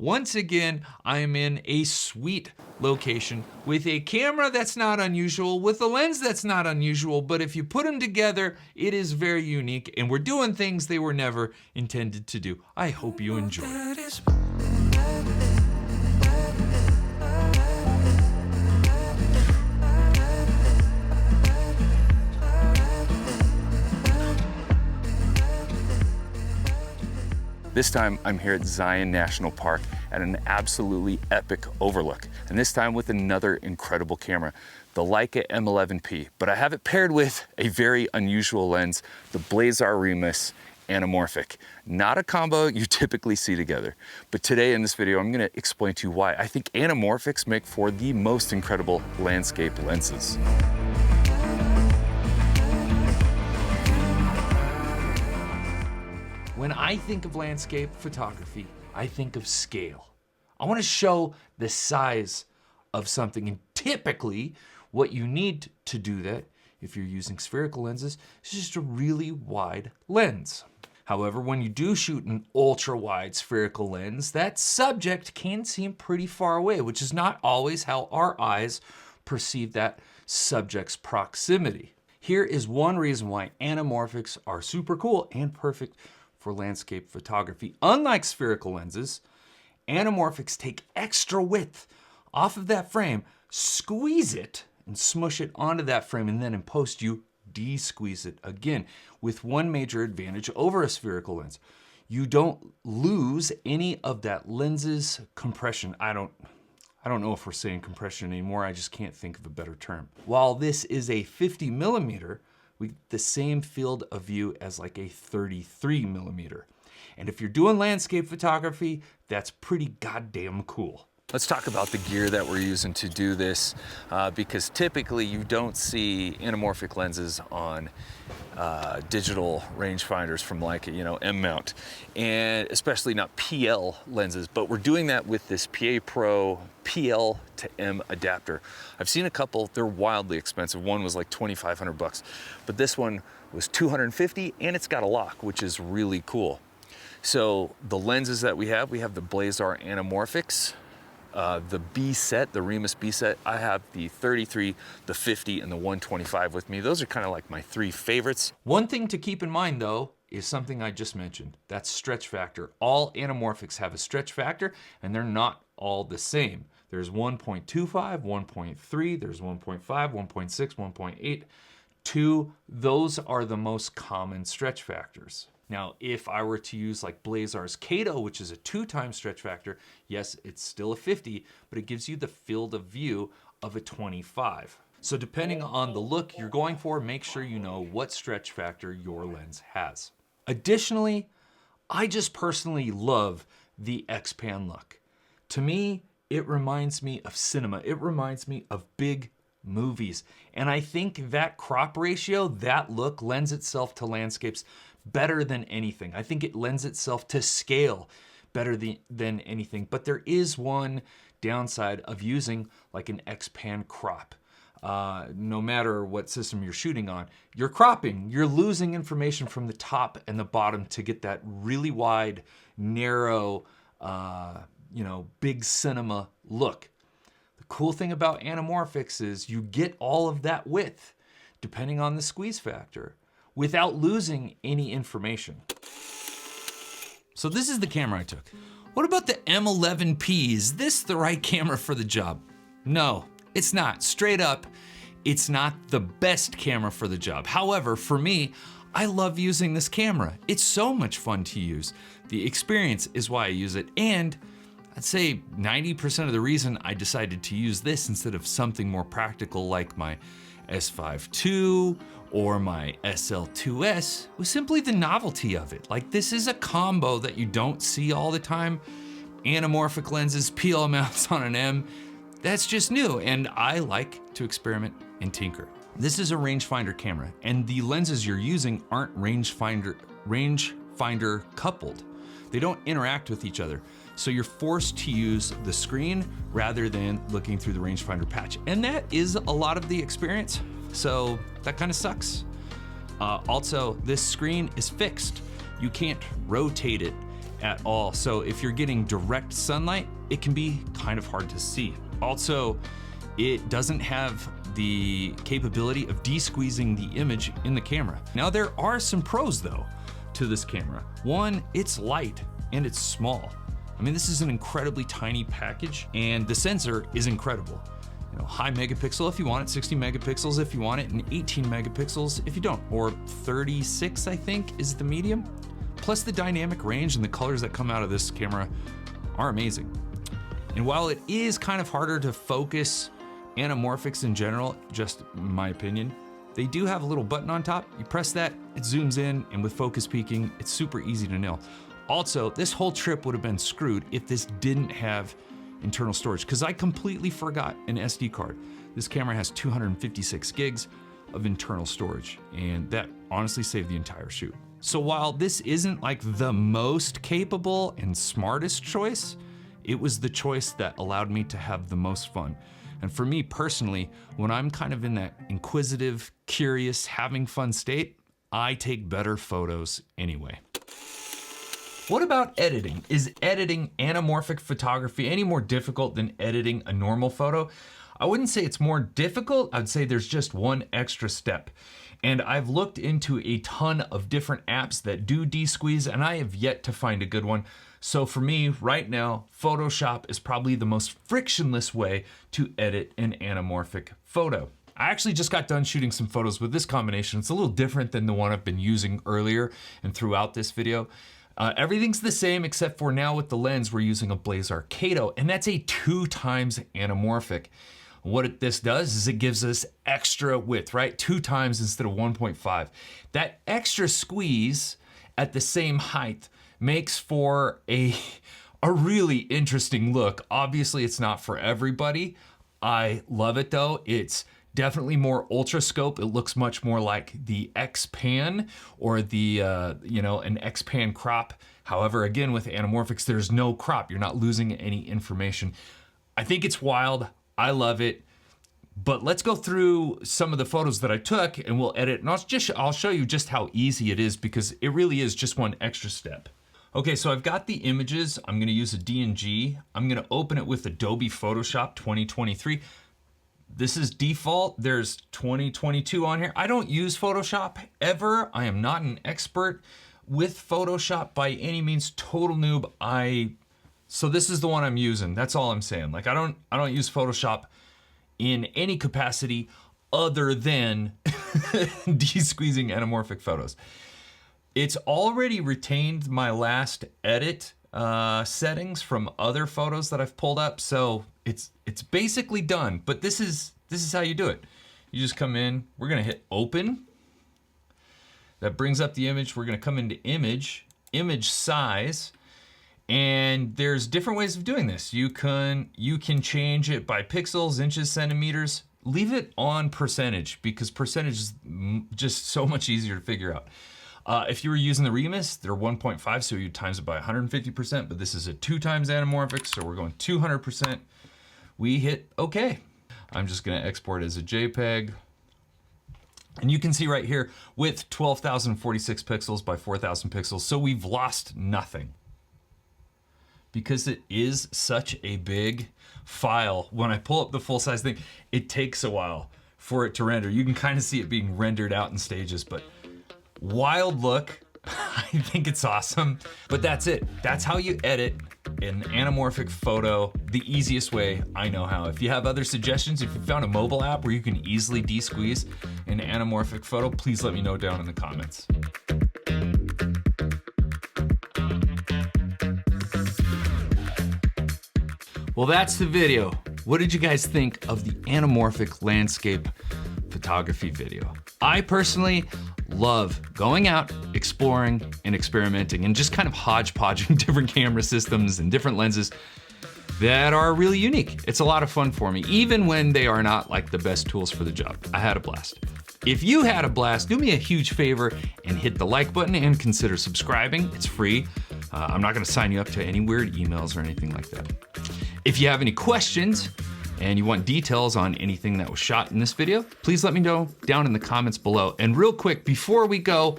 Once again, I am in a sweet location with a camera that's not unusual, with a lens that's not unusual, but if you put them together, it is very unique, and we're doing things they were never intended to do. I hope you enjoy. This time I'm here at Zion National Park at an absolutely epic overlook. And this time with another incredible camera, the Leica M11P. But I have it paired with a very unusual lens, the Blazar Remus Anamorphic. Not a combo you typically see together. But today in this video, I'm gonna explain to you why I think anamorphics make for the most incredible landscape lenses. When I think of landscape photography, I think of scale. I want to show the size of something, and typically what you need to do that, if you're using spherical lenses, is just a really wide lens. However, when you do shoot an ultra-wide spherical lens, that subject can seem pretty far away, which is not always how our eyes perceive that subject's proximity. Here is one reason why anamorphics are super cool and perfect for landscape photography. Unlike spherical lenses, anamorphics take extra width off of that frame, squeeze it and smush it onto that frame, and then in post you de-squeeze it again, with one major advantage over a spherical lens. You don't lose any of that lens's compression. I don't know if we're saying compression anymore, I just can't think of a better term. While this is a 50 millimeter, we get the same field of view as like a 33 millimeter. And if you're doing landscape photography, that's pretty goddamn cool. Let's talk about the gear that we're using to do this, because typically you don't see anamorphic lenses on digital rangefinders from Leica, you know, M mount, and especially not PL lenses, but we're doing that with this PA Pro PL to M adapter. I've seen a couple, they're wildly expensive. One was like 2,500 bucks, but this one was 250 and it's got a lock, which is really cool. So the lenses that we have the Blazar Anamorphics, the B set, the Remus B set. I have the 33, the 50, and the 125 with me. Those are kind of like my three favorites. One thing to keep in mind though is something I just mentioned. That's stretch factor. All anamorphics have a stretch factor and they're not all the same. There's 1.25, 1.3, there's 1.5, 1.6, 1.8, 2. Those are the most common stretch factors. Now, if I were to use like Blazar's Kato, which is a 2x stretch factor, yes, it's still a 50, but it gives you the field of view of a 25. So depending on the look you're going for, make sure you know what stretch factor your lens has. Additionally, I just personally love the X-Pan look. To me, it reminds me of cinema. It reminds me of big movies. And I think that crop ratio, that look lends itself to landscapes better than anything. I think it lends itself to scale better than anything. But there is one downside of using like an X-Pan crop. No matter what system you're shooting on, you're cropping, you're losing information from the top and the bottom to get that really wide, narrow, big cinema look. The cool thing about anamorphics is you get all of that width, depending on the squeeze factor, without losing any information. So this is the camera I took. What about the M11P? Is this the right camera for the job? No, it's not. Straight up, it's not the best camera for the job. However, for me, I love using this camera. It's so much fun to use. The experience is why I use it, and I'd say 90% of the reason I decided to use this instead of something more practical like my S5 II or my SL2S was simply the novelty of it. Like, this is a combo that you don't see all the time. Anamorphic lenses, PL mounts on an M, that's just new, and I like to experiment and tinker. This is a rangefinder camera, and the lenses you're using aren't rangefinder coupled. They don't interact with each other. So you're forced to use the screen rather than looking through the rangefinder patch. And that is a lot of the experience. So that kind of sucks. Also, this screen is fixed. You can't rotate it at all. So if you're getting direct sunlight, it can be kind of hard to see. Also, it doesn't have the capability of de-squeezing the image in the camera. Now there are some pros though to this camera. One, it's light and it's small. I mean, this is an incredibly tiny package and the sensor is incredible. You know, high megapixel if you want it, 60 megapixels if you want it, and 18 megapixels if you don't, or 36 I think is the medium. Plus the dynamic range and the colors that come out of this camera are amazing. And while it is kind of harder to focus anamorphics in general, just my opinion, they do have a little button on top. You press that, it zooms in, and with focus peaking, it's super easy to nail. Also, this whole trip would have been screwed if this didn't have internal storage, because I completely forgot an SD card. This camera has 256 gigs of internal storage, and that honestly saved the entire shoot. So while this isn't like the most capable and smartest choice, it was the choice that allowed me to have the most fun. And for me personally, when I'm kind of in that inquisitive, curious, having fun state, I take better photos anyway. What about editing? Is editing anamorphic photography any more difficult than editing a normal photo? I wouldn't say it's more difficult, I'd say there's just one extra step. And I've looked into a ton of different apps that do de-squeeze, and I have yet to find a good one. So for me, right now, Photoshop is probably the most frictionless way to edit an anamorphic photo. I actually just got done shooting some photos with this combination. It's a little different than the one I've been using earlier and throughout this video. Everything's the same except for now with the lens, we're using a Blaze Arcado, and that's a 2x anamorphic. What this does is it gives us extra width, right? 2x instead of 1.5. That extra squeeze at the same height makes for a really interesting look. Obviously, it's not for everybody. I love it though. It's definitely more ultra scope. It looks much more like the X-Pan or the, an X-Pan crop. However, again, with anamorphics, there's no crop. You're not losing any information. I think it's wild. I love it. But let's go through some of the photos that I took and we'll edit. And I'll show you just how easy it is because it really is just one extra step. Okay, so I've got the images. I'm gonna use a DNG. I'm gonna open it with Adobe Photoshop 2023. This is default. There's 2022 on here. I don't use Photoshop ever. I am not an expert with Photoshop by any means, total noob. So this is the one I'm using. That's all I'm saying. Like I don't use Photoshop in any capacity other than de-squeezing anamorphic photos. It's already retained my last edit settings from other photos that I've pulled up, so it's basically done. But this is how you do it. You just come in. We're gonna hit open. That brings up the image. We're gonna come into image size, and there's different ways of doing this. You can change it by pixels, inches, centimeters. Leave it on percentage because percentage is just so much easier to figure out. If you were using the Remus, they're 1.5, so you times it by 150%, but this is a 2x anamorphic, so we're going 200%. We hit OK. I'm just gonna export as a JPEG. And you can see right here with 12,046 pixels by 4,000 pixels, so we've lost nothing. Because it is such a big file, when I pull up the full size thing, it takes a while for it to render. You can kind of see it being rendered out in stages, but wild look. I think it's awesome, but that's it. That's how you edit an anamorphic photo the easiest way I know how. If you have other suggestions, if you found a mobile app where you can easily de-squeeze an anamorphic photo, please let me know down in the comments. Well, that's the video. What did you guys think of the anamorphic landscape photography video? I personally love going out, exploring, and experimenting, and just kind of hodgepodging different camera systems and different lenses that are really unique. It's a lot of fun for me, even when they are not like the best tools for the job. I had a blast. If you had a blast, do me a huge favor and hit the like button and consider subscribing. It's free. I'm not gonna sign you up to any weird emails or anything like that. If you have any questions and you want details on anything that was shot in this video, please let me know down in the comments below. And real quick, before we go,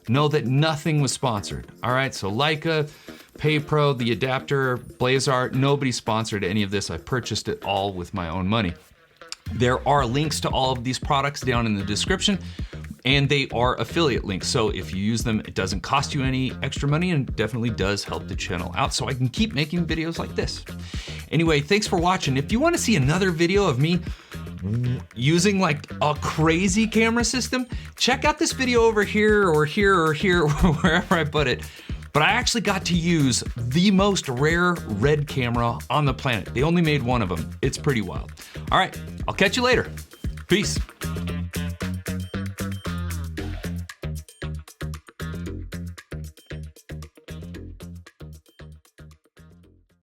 know that nothing was sponsored. All right, so Leica, PayPro, the adapter, Blazar, nobody sponsored any of this. I purchased it all with my own money. There are links to all of these products down in the description, and they are affiliate links. So if you use them, it doesn't cost you any extra money and definitely does help the channel out so I can keep making videos like this. Anyway, thanks for watching. If you want to see another video of me using like a crazy camera system, check out this video over here or here or here, wherever I put it. But I actually got to use the most rare red camera on the planet. They only made one of them. It's pretty wild. All right, I'll catch you later. Peace.